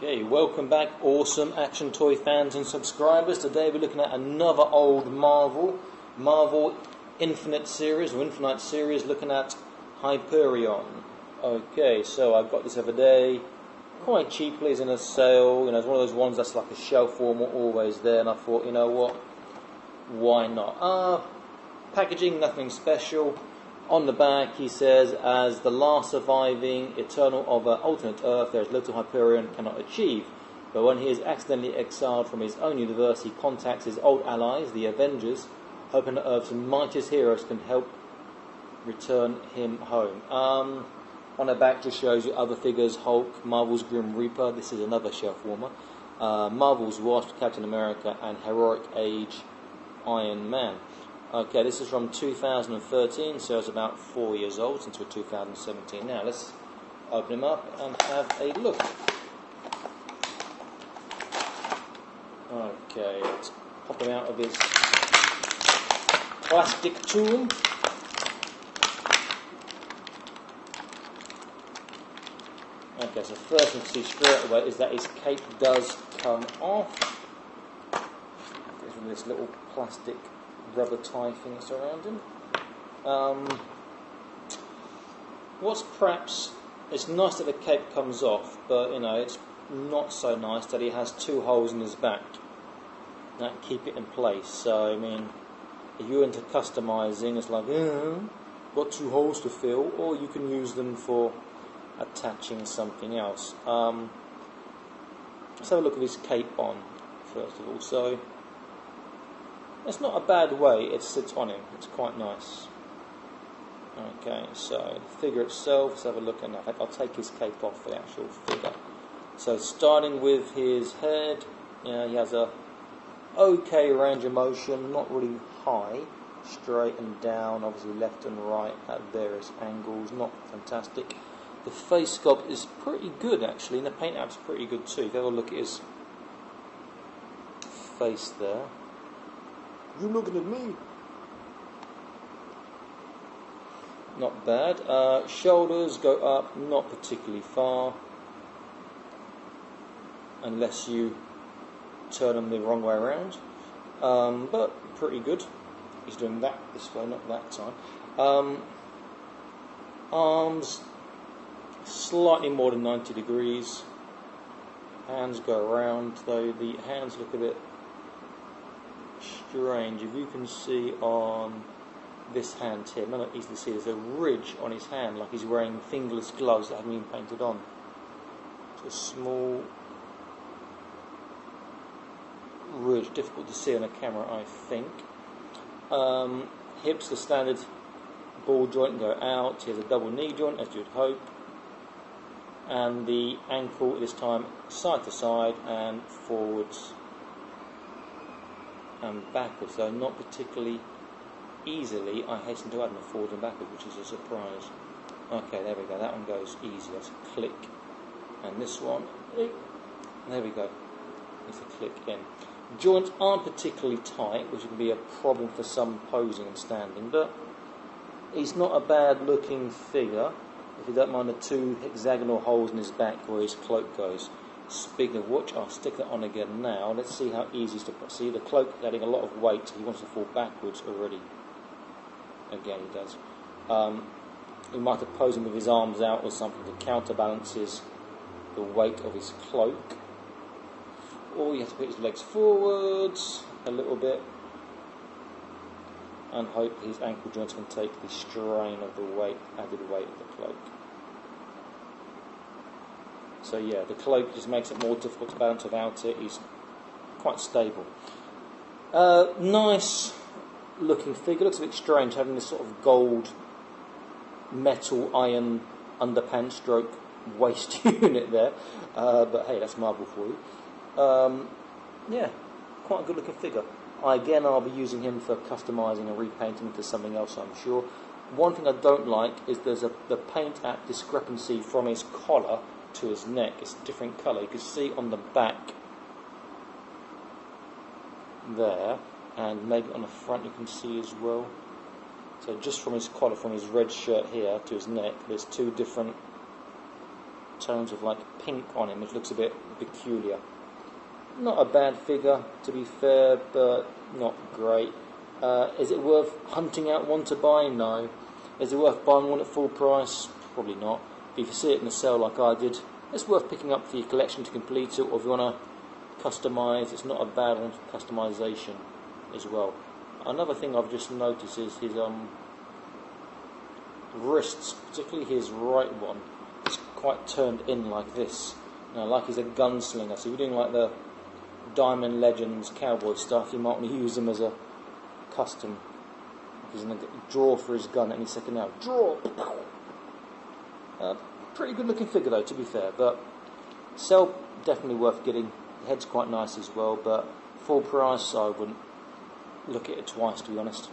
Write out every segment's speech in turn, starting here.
Okay, welcome back, awesome action toy fans and subscribers. Today we're looking at another old Marvel Infinite series, looking at Hyperion. Okay, so I got this other day, quite cheaply, it's in a sale. You know, it's one of those ones that's like a shelf warmer, always there, and I thought, you know what, why not? Packaging, nothing special. On the back, he says, as the last surviving Eternal of an alternate Earth, there is little Hyperion cannot achieve. But when he is accidentally exiled from his own universe, he contacts his old allies, the Avengers, hoping that Earth's mightiest heroes can help return him home. On the back just shows you other figures: Hulk, Marvel's Grim Reaper, this is another shelf warmer, Marvel's Wasp, Captain America, and Heroic Age Iron Man. Okay, this is from 2013, so it's about 4 years old since we're 2017 now. Let's open him up and have a look. Okay, let's pop him out of his plastic tomb. Okay, so first thing to see straight away is that his cape does come off. There's this little plastic rubber tie thing that's around him. What's perhaps, it's nice that the cape comes off, but you know, it's not so nice that he has two holes in his back that keep it in place. So I mean, if you're into customizing, it's like, got two holes to fill, or you can use them for attaching something else. Let's have a look at his cape on first of all. So it's not a bad way it sits on him, it's quite nice. Okay, so the figure itself, let's have a look at that. I'll take his cape off for the actual figure. So starting with his head, you know, he has a okay range of motion, not really high, straight and down, obviously left and right at various angles, not fantastic. The face sculpt is pretty good actually, and the paint app's pretty good too. If you have a look at his face there. You looking at me? Not bad. Shoulders go up, not particularly far, unless you turn them the wrong way around. But pretty good. He's doing that this way, not that time. Arms slightly more than 90 degrees. Hands go around, though the hands look a bit strange. If you can see on this hand here, not easily see, there's a ridge on his hand, like he's wearing fingerless gloves that haven't been painted on. It's a small ridge, difficult to see on a camera, I think. Hips, the standard ball joint, go out. He has a double knee joint, as you'd hope, and the ankle this time side to side and forwards and backwards, though not particularly easily, I hasten to add, them forward and backwards, which is a surprise. Okay, there we go, that one goes easy, that's a click. And this one, there we go, it's a click in. Joints aren't particularly tight, which can be a problem for some posing and standing, but he's not a bad looking figure, if you don't mind the two hexagonal holes in his back where his cloak goes. Speaking of which, I'll stick that on again now. Let's see how easy it is to put. See, the cloak is adding a lot of weight. He wants to fall backwards already. Again, he does. He might have posed him with his arms out or something to counterbalance the weight of his cloak. Or you have to put his legs forwards a little bit and hope his ankle joints can take the strain of the added weight of the cloak. So yeah, the cloak just makes it more difficult to balance without it. He's quite stable. Nice looking figure. Looks a bit strange having this sort of gold metal iron underpants stroke waist unit there. But hey, that's Marvel for you. Yeah, quite a good looking figure. Again, I'll be using him for customising and repainting into something else, I'm sure. One thing I don't like is there's the paint app discrepancy from his collar to his neck. It's a different colour. You can see on the back there, and maybe on the front you can see as well. So just from his collar, from his red shirt here to his neck, there's two different tones of like pink on him, which looks a bit peculiar. Not a bad figure, to be fair, but not great. Is it worth hunting out one to buy? No. Is it worth buying one at full price? Probably not. If you see it in the sale like I did, it's worth picking up for your collection to complete it, or if you want to customise, it's not a bad one for customisation as well. Another thing I've just noticed is his wrists, particularly his right one, is quite turned in like this. Like he's a gunslinger, so if you're doing like the Diamond Legends cowboy stuff, you might want to use him as a custom. He's going to draw for his gun any second now. Draw! Pretty good looking figure though, to be fair, but sell definitely worth getting. The head's quite nice as well, but full price I wouldn't look at it twice, to be honest.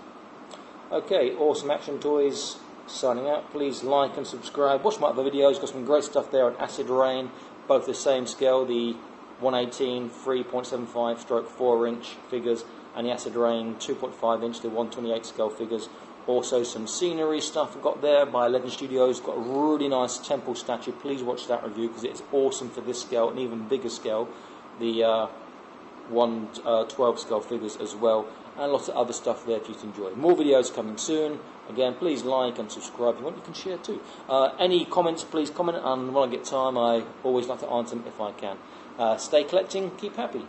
Okay, Awesome Action Toys signing out. Please like and subscribe. Watch my other videos, got some great stuff there on Acid Rain, both the same scale, the 118 3.75 stroke 4 inch figures, and the Acid Rain 2.5 inch to 128 scale figures. Also some scenery stuff I've got there by Legend Studios. Got a really nice temple statue. Please watch that review because it's awesome for this scale and even bigger scale. The 112 scale figures as well, and lots of other stuff there for you to enjoy. More videos coming soon. Again, please like and subscribe if you want. You can share too. Any comments, please comment, and when I get time I always like to answer them if I can. Stay collecting, keep happy.